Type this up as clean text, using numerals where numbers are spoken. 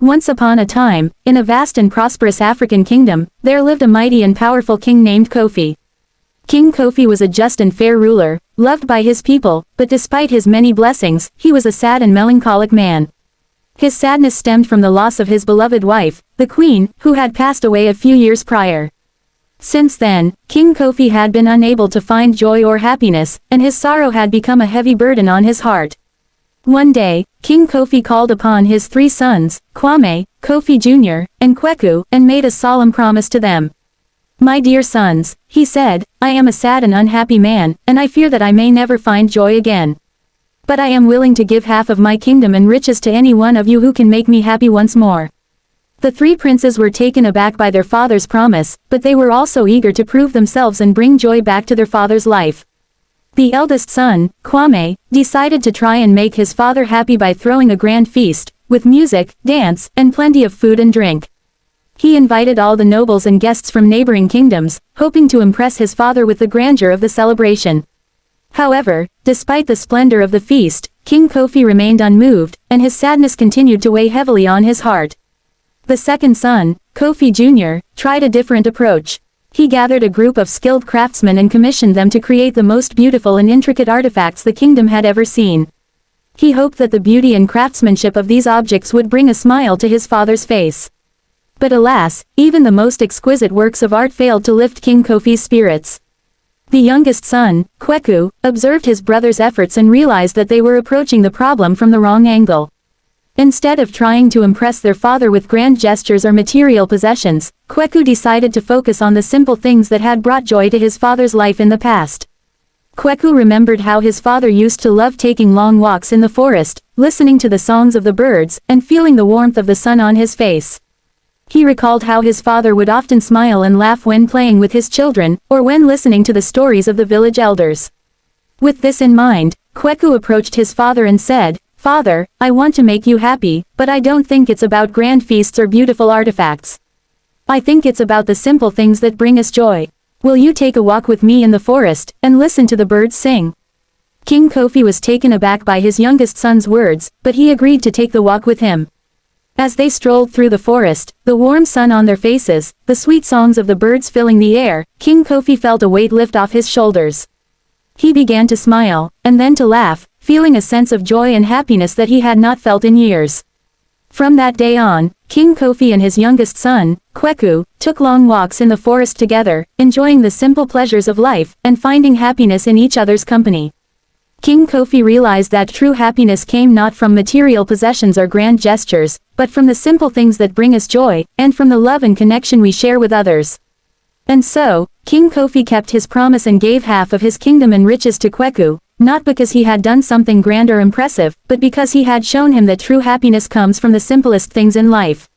Once upon a time, in a vast and prosperous African kingdom, there lived a mighty and powerful king named Kofi. King Kofi was a just and fair ruler, loved by his people, but despite his many blessings, he was a sad and melancholic man. His sadness stemmed from the loss of his beloved wife, the queen, who had passed away a few years prior. Since then, King Kofi had been unable to find joy or happiness, and his sorrow had become a heavy burden on his heart. One day, King Kofi called upon his 3 sons, Kwame, Kofi Jr., and Kweku, and made a solemn promise to them. "My dear sons," he said, "I am a sad and unhappy man, and I fear that I may never find joy again. But I am willing to give half of my kingdom and riches to any one of you who can make me happy once more." The 3 princes were taken aback by their father's promise, but they were also eager to prove themselves and bring joy back to their father's life. The eldest son, Kwame, decided to try and make his father happy by throwing a grand feast, with music, dance, and plenty of food and drink. He invited all the nobles and guests from neighboring kingdoms, hoping to impress his father with the grandeur of the celebration. However, despite the splendor of the feast, King Kofi remained unmoved, and his sadness continued to weigh heavily on his heart. The second son, Kofi Jr., tried a different approach. He gathered a group of skilled craftsmen and commissioned them to create the most beautiful and intricate artifacts the kingdom had ever seen. He hoped that the beauty and craftsmanship of these objects would bring a smile to his father's face. But alas, even the most exquisite works of art failed to lift King Kofi's spirits. The youngest son, Kweku, observed his brother's efforts and realized that they were approaching the problem from the wrong angle. Instead of trying to impress their father with grand gestures or material possessions, Kweku decided to focus on the simple things that had brought joy to his father's life in the past. Kweku remembered how his father used to love taking long walks in the forest, listening to the songs of the birds, and feeling the warmth of the sun on his face. He recalled how his father would often smile and laugh when playing with his children, or when listening to the stories of the village elders. With this in mind, Kweku approached his father and said, "Father, I want to make you happy, but I don't think it's about grand feasts or beautiful artifacts. I think it's about the simple things that bring us joy. Will you take a walk with me in the forest, and listen to the birds sing?" King Kofi was taken aback by his youngest son's words, but he agreed to take the walk with him. As they strolled through the forest, the warm sun on their faces, the sweet songs of the birds filling the air, King Kofi felt a weight lift off his shoulders. He began to smile, and then to laugh, feeling a sense of joy and happiness that he had not felt in years. From that day on, King Kofi and his youngest son, Kweku, took long walks in the forest together, enjoying the simple pleasures of life, and finding happiness in each other's company. King Kofi realized that true happiness came not from material possessions or grand gestures, but from the simple things that bring us joy, and from the love and connection we share with others. And so, King Kofi kept his promise and gave half of his kingdom and riches to Kweku, not because he had done something grand or impressive, but because he had shown him that true happiness comes from the simplest things in life.